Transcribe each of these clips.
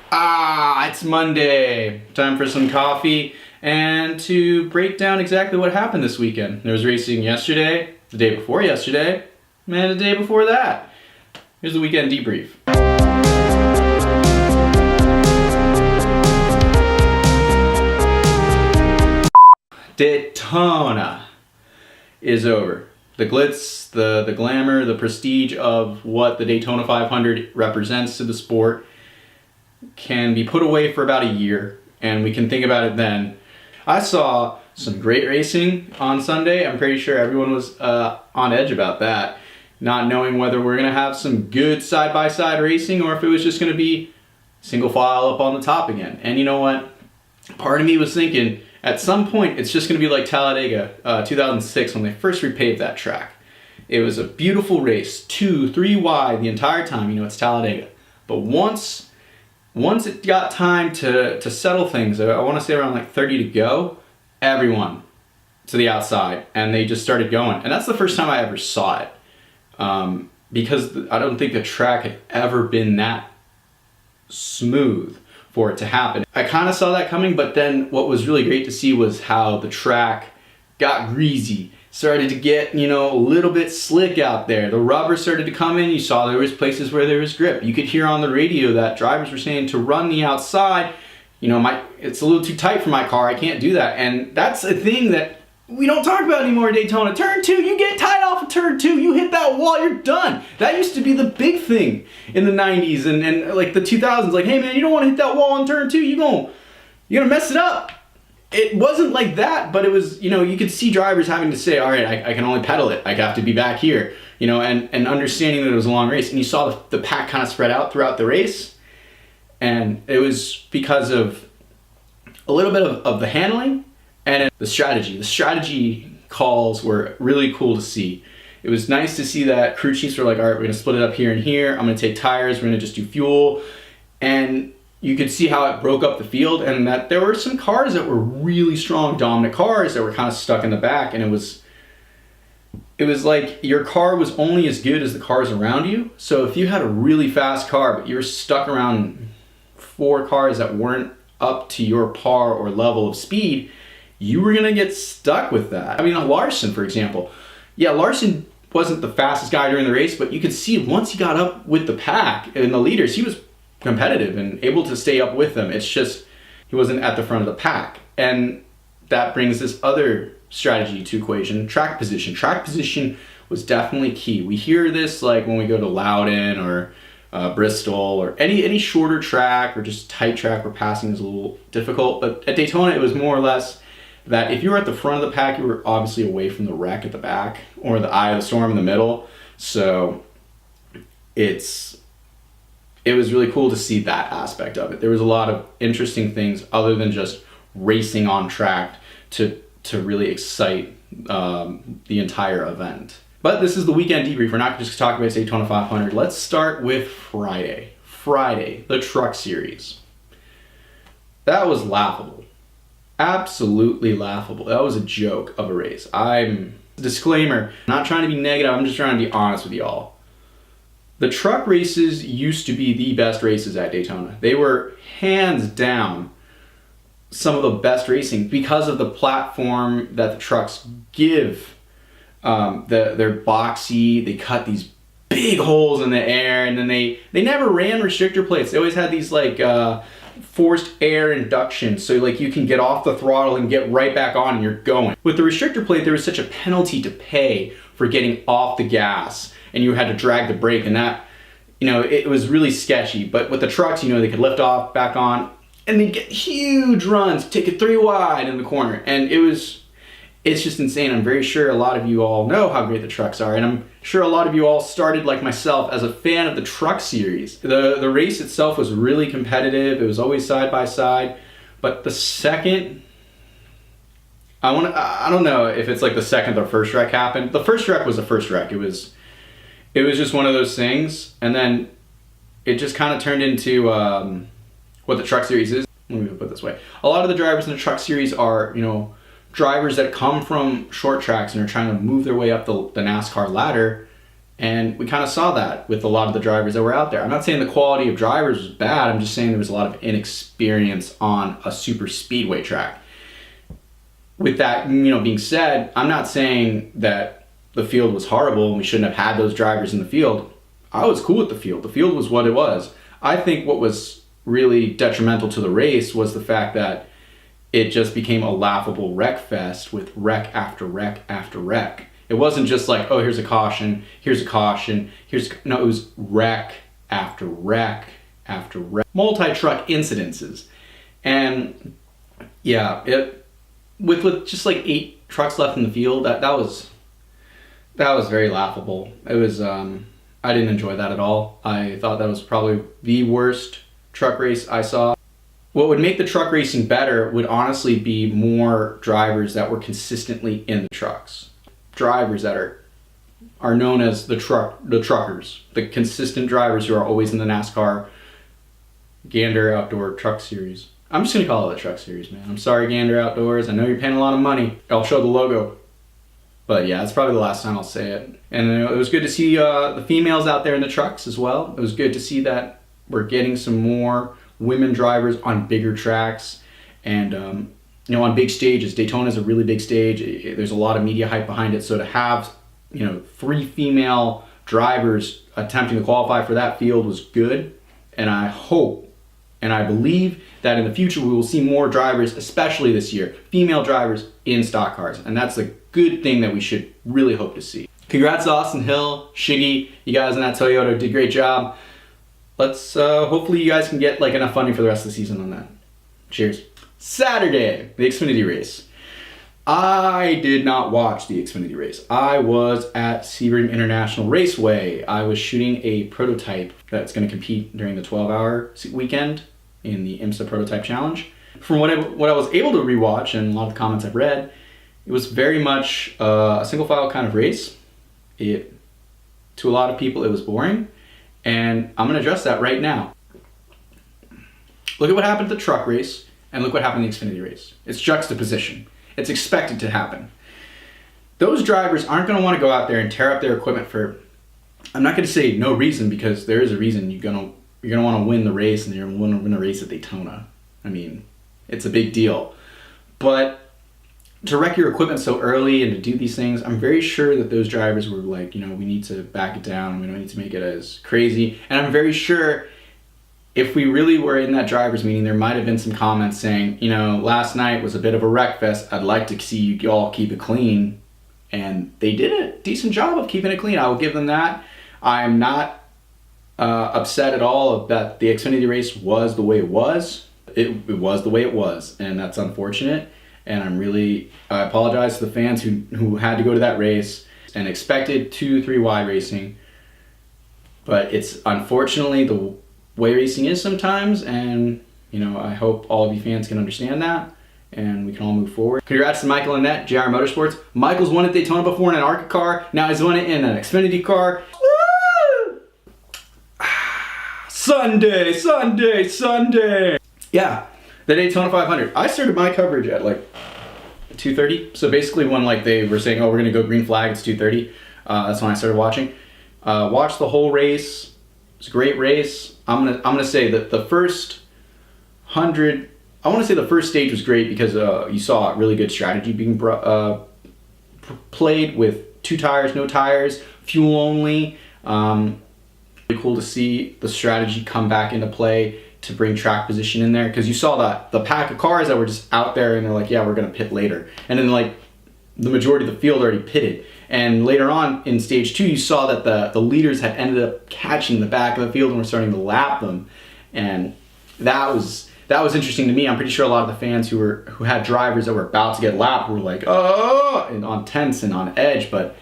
It's Monday. Time for some coffee and to break down exactly what happened this weekend. There was racing yesterday, the day before yesterday, and the day before that. Here's the weekend debrief. Daytona is over. The glitz, the glamour, the prestige of what the Daytona 500 represents to the sport can be put away for about a year, and we can think about it then. I saw some great racing on Sunday. I'm pretty sure everyone was on edge about that, not knowing whether we're going to have some good side-by-side racing or if it was just going to be single file up on the top again. And you know what? Part of me was thinking, at some point, it's just going to be like Talladega 2006 when they first repaved that track. It was a beautiful race, 2-3 wide the entire time. You know, it's Talladega. But once it got time to settle things, I want to say around like 30 to go, everyone to the outside, and they just started going. And that's the first time I ever saw it, because I don't think the track had ever been that smooth for it to happen. I kind of saw that coming, but then what was really great to see was how the track got greasy, started to get, a little bit slick out there. The rubber started to come in. You saw there was places where there was grip. You could hear on the radio that drivers were saying to run the outside. It's a little too tight for my car. I can't do that. And that's a thing that we don't talk about anymore in Daytona. Turn 2, you get tight off of turn 2, you hit that wall, you're done. That used to be the big thing in the 90s and like the 2000s. Like, hey man, you don't want to hit that wall on turn 2, you're gonna mess it up. It wasn't like that, but it was, you could see drivers having to say, all right, I can only pedal it. I have to be back here, and understanding that it was a long race. And you saw the pack kind of spread out throughout the race. And it was because of a little bit of the handling and the strategy. The strategy calls were really cool to see. It was nice to see that crew chiefs were like, all right, we're gonna split it up here and here. I'm gonna take tires, we're gonna just do fuel. And you could see how it broke up the field, and that there were some cars that were really strong, dominant cars that were kind of stuck in the back, and it was like your car was only as good as the cars around you. So if you had a really fast car, but you were stuck around 4 cars that weren't up to your par or level of speed, you were gonna get stuck with that. I mean, Larson, for example. Yeah, Larson wasn't the fastest guy during the race, but you could see once he got up with the pack and the leaders, he was competitive and able to stay up with them. It's just he wasn't at the front of the pack. And that brings this other strategy to equation, track position. Track position was definitely key. We hear this like when we go to Loudon or Bristol or any shorter track or just tight track where passing is a little difficult. But at Daytona, it was more or less that if you were at the front of the pack, you were obviously away from the wreck at the back or the eye of the storm in the middle. So it was really cool to see that aspect of it. There was a lot of interesting things other than just racing on track to really excite the entire event. But this is the weekend debrief. We're not just talking about Daytona 500. Let's start with Friday. Friday, the Truck Series. That was laughable. Absolutely laughable. That was a joke of a race. Disclaimer, not trying to be negative, I'm just trying to be honest with y'all. The truck races used to be the best races at Daytona. They were hands down some of the best racing because of the platform that the trucks give. They're boxy, they cut these big holes in the air, and then they never ran restrictor plates. They always had these like forced air induction, so like you can get off the throttle and get right back on and you're going. With the restrictor plate, there was such a penalty to pay for getting off the gas, and you had to drag the brake, and that, it was really sketchy. But with the trucks, they could lift off, back on, and they'd get huge runs, take it 3 wide in the corner, and it's just insane. I'm very sure a lot of you all know how great the trucks are, and I'm sure a lot of you all started like myself as a fan of the Truck Series. The race itself was really competitive. It was always side by side, but the second, I don't know if it's like the second or first wreck happened. The first wreck was the first wreck. It was just one of those things, and then it just kind of turned into what the Truck Series is. Let me put it this way. A lot of the drivers in the Truck Series are, drivers that come from short tracks and are trying to move their way up the NASCAR ladder, And we kind of saw that with a lot of the drivers that were out there. I'm not saying the quality of drivers was bad. I'm just saying there was a lot of inexperience on a super speedway track. With that, being said, I'm not saying that the field was horrible and we shouldn't have had those drivers in the field. I was cool with the field. The field was what it was. I think what was really detrimental to the race was the fact that it just became a laughable wreck fest with wreck after wreck after wreck. It wasn't just like, oh, here's a caution, no, it was wreck after wreck after wreck. Multi-truck incidences. And yeah, with just like 8 trucks left in the field, that was very laughable. It was, I didn't enjoy that at all. I thought that was probably the worst truck race I saw. What would make the truck racing better would honestly be more drivers that were consistently in the trucks. Drivers that are known as the truckers, the consistent drivers who are always in the Nascar Gander Outdoor Truck Series. I'm just gonna call it the Truck Series, man. I'm sorry, Gander Outdoors. I know you're paying a lot of money. I'll show the logo. But yeah, it's probably the last time I'll say it. And it was good to see the females out there in the trucks as well. It was good to see that we're getting some more women drivers on bigger tracks and on big stages. Daytona is a really big stage. There's a lot of media hype behind it. So to have 3 female drivers attempting to qualify for that field was good. And I hope and I believe that in the future we will see more drivers, especially this year, female drivers in stock cars. And that's a good thing that we should really hope to see. Congrats to Austin Hill, Shiggy, you guys in that Toyota did a great job. Let's hopefully you guys can get enough funding for the rest of the season on that. Cheers. Saturday, the Xfinity race. I did not watch the Xfinity race. I was at Sebring International Raceway. I was shooting a prototype that's going to compete during the 12-hour weekend in the IMSA Prototype Challenge. From what I was able to rewatch and a lot of the comments I've read, it was very much a single file kind of race. To a lot of people, it was boring. And I'm going to address that right now. Look at what happened at the truck race and look what happened in the Xfinity race. It's juxtaposition. It's expected to happen. Those drivers aren't going to want to go out there and tear up their equipment for, I'm not going to say no reason, because there is a reason. You're going to want to win the race, and you're going to want to win a race at Daytona. I mean, it's a big deal. But to wreck your equipment so early and to do these things, I'm very sure that those drivers were like, we need to back it down. We don't need to make it as crazy. And I'm very sure if we really were in that driver's meeting, there might have been some comments saying, last night was a bit of a wreck fest. I'd like to see you all keep it clean. And they did a decent job of keeping it clean. I will give them that. I'm not upset at all that the Xfinity race was the way it was. It was the way it was, and that's unfortunate. And I apologize to the fans who had to go to that race and expected 2-3 wide racing. But it's unfortunately the way racing is sometimes, and I hope all of you fans can understand that, and we can all move forward. Congrats to Michael Annette, JR Motorsports. Michael's won at Daytona before in an ARCA car. Now he's won it in an Xfinity car. Woo! Sunday. Yeah, the Daytona 500. I started my coverage at 2:30. So basically when they were saying, oh, we're gonna go green flag, it's 2:30. That's when I started watching. Watched the whole race. It was a great race. I'm gonna say that the first 100. I want to say the first stage was great because you saw really good strategy being played with 2 tires, no tires, fuel only. Really cool to see the strategy come back into play to bring track position in there, because you saw the pack of cars that were just out there and they're like, yeah, we're gonna pit later, and then the majority of the field already pitted. And later on in stage 2, you saw that the leaders had ended up catching the back of the field and were starting to lap them, and that was interesting to me. I'm pretty sure a lot of the fans who had drivers that were about to get lapped were like, oh, and on tense and on edge. But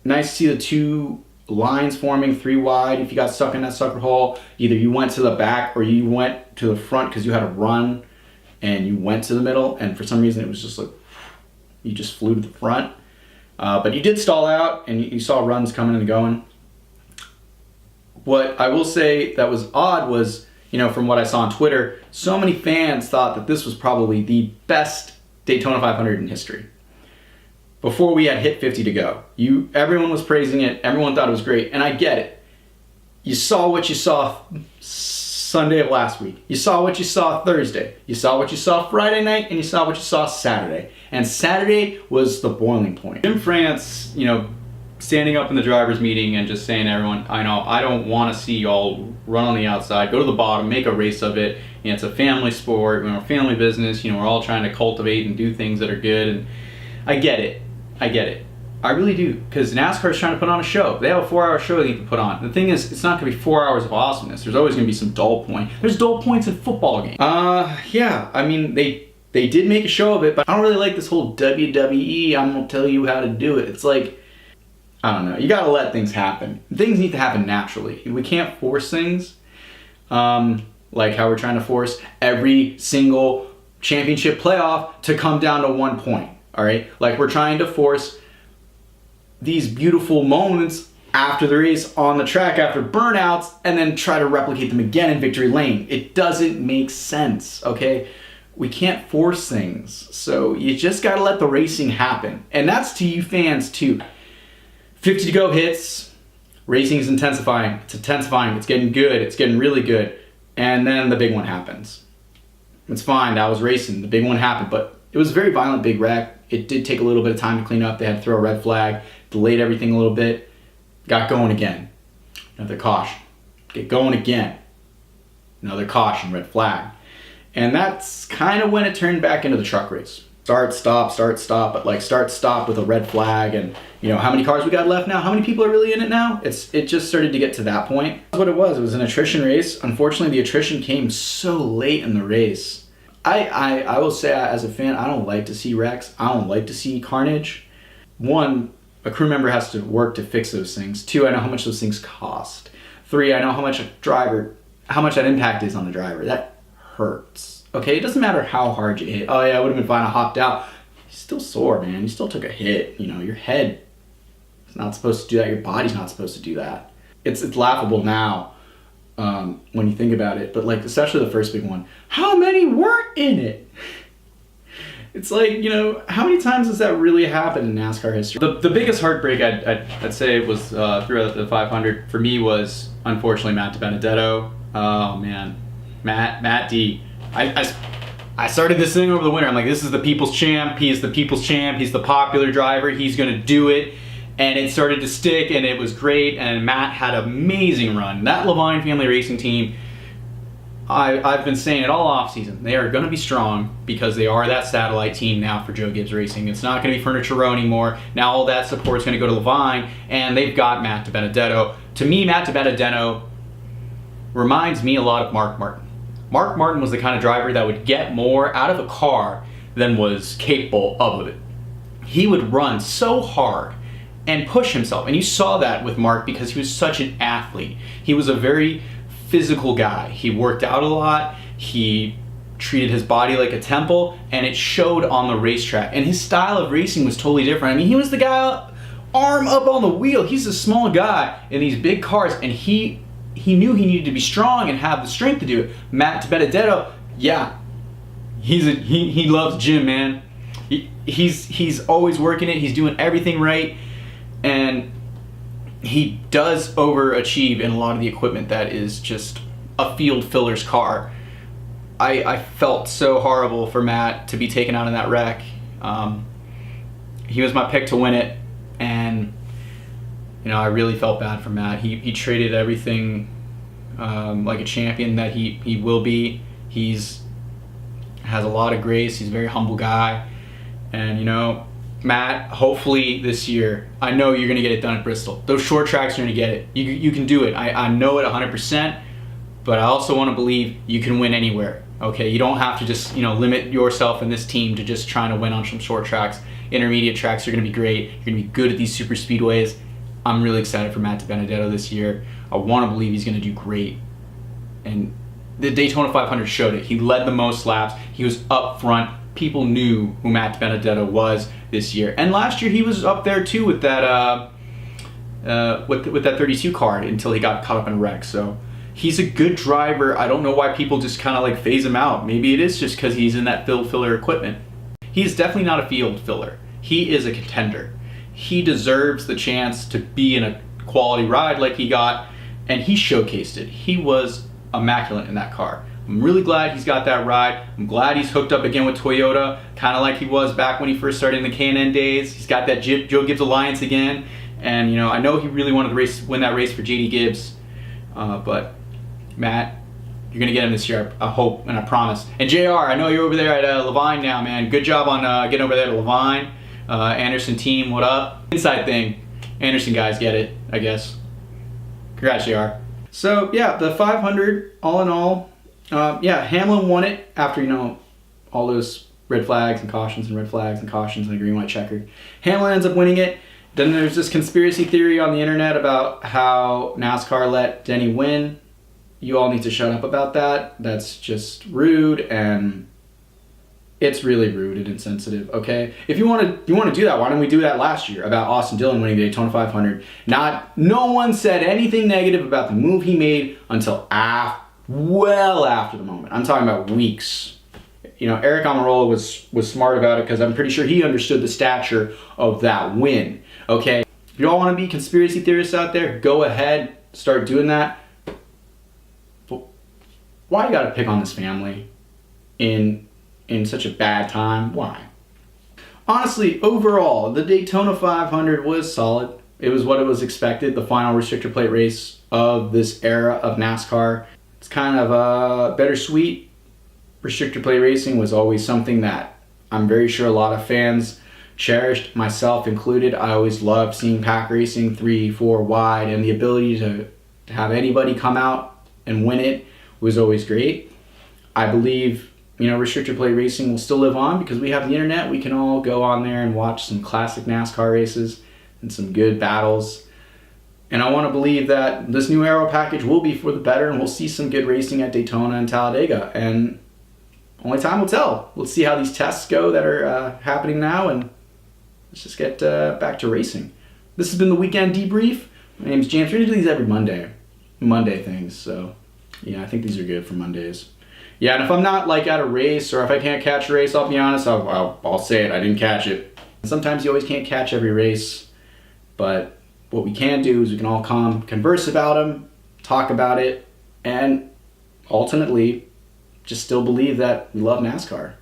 nice to see the 2 lines forming 3 wide. If you got stuck in that sucker hole, either you went to the back or you went to the front because you had a run and you went to the middle, and for some reason it was just you just flew to the front. But you did stall out and you saw runs coming and going. What I will say that was odd was, from what I saw on Twitter, so many fans thought that this was probably the best Daytona 500 in history. before we had hit 50 to go. Everyone was praising it. Everyone thought it was great. And I get it. You saw what you saw Sunday of last week. You saw what you saw Thursday. You saw what you saw Friday night, and you saw what you saw Saturday. And Saturday was the boiling point. Jim France, standing up in the driver's meeting and just saying to everyone, I don't want to see y'all run on the outside, go to the bottom, make a race of it. It's a family sport, we're a family business, we're all trying to cultivate and do things that are good. And I get it. I really do, because NASCAR is trying to put on a show. They have a 4-hour show they need to put on. The thing is, it's not going to be 4 hours of awesomeness. There's always going to be some dull point. There's dull points in football games. Yeah, I mean, they did make a show of it, but I don't really like this whole WWE, I'm going to tell you how to do it. It's like, I don't know. You got to let things happen. Things need to happen naturally. We can't force things, like how we're trying to force every single championship playoff to come down to 1 point, all right? Like we're trying to force these beautiful moments after the race on the track after burnouts and then try to replicate them again in victory lane. It doesn't make sense, okay? We can't force things. So you just got to let the racing happen. And that's to you fans too. 50 to go hits, racing is intensifying. It's intensifying, it's getting good, it's getting really good. And then the big one happens. It's fine, that was racing, the big one happened, but it was a very violent big wreck. It did take a little bit of time to clean up. They had to throw a red flag, delayed everything a little bit, got going again. Another caution, get going again. Another caution, red flag. And that's kind of when it turned back into the truck race. Start, stop, but like start, stop with a red flag. And how many cars we got left now? How many people are really in it now? It just started to get to that point. That's what it was. It was an attrition race. Unfortunately, the attrition came so late in the race. I will say, as a fan, I don't like to see wrecks. I don't like to see carnage. One, a crew member has to work to fix those things. Two, I know how much those things cost. Three, I know how much that impact is on the driver. That hurts. Okay, it doesn't matter how hard you hit. Oh yeah, it would have been fine, I hopped out. You're still sore, man. You still took a hit. Your head is not supposed to do that. Your body's not supposed to do that. It's laughable now when you think about it, but like especially the first big one. How many were in it? It's like, how many times has that really happened in NASCAR history? The biggest heartbreak I'd say was throughout the 500 for me was unfortunately Matt DiBenedetto. Oh man, Matt D. I started this thing over the winter. I'm like, this is the people's champ. He is the people's champ. He's the popular driver. He's gonna do it. And it started to stick, and it was great. And Matt had an amazing run. That Levine family racing team, I've been saying it all off season. They are going to be strong because they are that satellite team now for Joe Gibbs Racing. It's not going to be Furniture Row anymore. Now all that support is going to go to Levine, and they've got Matt DiBenedetto. To me, Matt DiBenedetto reminds me a lot of Mark Martin. Mark Martin was the kind of driver that would get more out of a car than was capable of it. He would run so hard and push himself, and you saw that with Mark because he was such an athlete. He was a very physical guy. He worked out a lot. He treated his body like a temple, and it showed on the racetrack. And his style of racing was totally different. I mean, he was the guy arm up on the wheel. He's a small guy in these big cars, and he knew he needed to be strong and have the strength to do it. Matt DiBenedetto, yeah, he loves gym, man. He's always working it. He's doing everything right, and he does overachieve in a lot of the equipment that is just a field filler's car. I felt so horrible for Matt to be taken out in that wreck. He was my pick to win it, and I really felt bad for Matt. He traded everything like a champion that he will be. Has a lot of grace. He's a very humble guy, and Matt, hopefully this year, I know you're going to get it done at Bristol. Those short tracks are going to get it. You can do it. I know it 100%, but I also want to believe you can win anywhere. Okay, you don't have to just limit yourself and this team to just trying to win on some short tracks. Intermediate tracks are going to be great. You're going to be good at these super speedways. I'm really excited for Matt DiBenedetto this year. I want to believe he's going to do great. And the Daytona 500 showed it. He led the most laps. He was up front. People knew who Matt DiBenedetto was this year. And last year he was up there too with that with that 32 car until he got caught up in a wreck. So he's a good driver. I don't know why people just kind of like phase him out. Maybe it is just because he's in that field filler equipment. He's definitely not a field filler. he is a contender. He deserves the chance to be in a quality ride like he got, and he showcased it. He was immaculate in that car. I'm really glad he's got that ride. I'm glad he's hooked up again with Toyota, kind of like he was back when he first started in the K&N days. He's got that Joe Gibbs alliance again, and you know, I know he really wanted to win that race for JD Gibbs, but Matt, you're gonna get him this year, I hope and I promise. And JR, I know you're over there at Levine now, man. Good job on getting over there to Levine. Anderson team, what up? Inside thing. Anderson guys get it, I guess. Congrats, JR. So yeah, the 500, all in all, yeah, Hamlin won it after, you know, all those red flags and cautions and red flags and cautions and a green, white checkered. Hamlin ends up winning it. Then there's this conspiracy theory on the internet about how NASCAR let Denny win. You all need to shut up about that. That's just rude, and it's really rude and insensitive, okay? If you want to do that, why didn't we do that last year about Austin Dillon winning the Daytona 500? No one said anything negative about the move he made until well after the moment. I'm talking about weeks. You know, Eric Almirola was smart about it because I'm pretty sure he understood the stature of that win, okay? If you all want to be conspiracy theorists out there, go ahead, start doing that. But why you gotta pick on this family in such a bad time? Why? Honestly, overall, the Daytona 500 was solid. It was what it was expected, the final restrictor plate race of this era of NASCAR. It's kind of bittersweet. Restrictor plate racing was always something that I'm very sure a lot of fans cherished, myself included. I always loved seeing pack racing 3-4 wide, and the ability to have anybody come out and win it was always great. I believe, you know, restrictor plate racing will still live on because we have the internet. We can all go on there and watch some classic NASCAR races and some good battles. And I want to believe that this new aero package will be for the better, and we'll see some good racing at Daytona and Talladega. And only time will tell. Let's see how these tests go that are happening now, and let's just get back to racing. This has been the Weekend Debrief. My name's James. We're going to do these every Monday things. So yeah, I think these are good for Mondays. Yeah, and if I'm not like at a race, or if I can't catch a race, I'll be honest, I'll say it, I didn't catch it. Sometimes you always can't catch every race, but what we can do is we can all come converse about them, talk about it, and ultimately just still believe that we love NASCAR.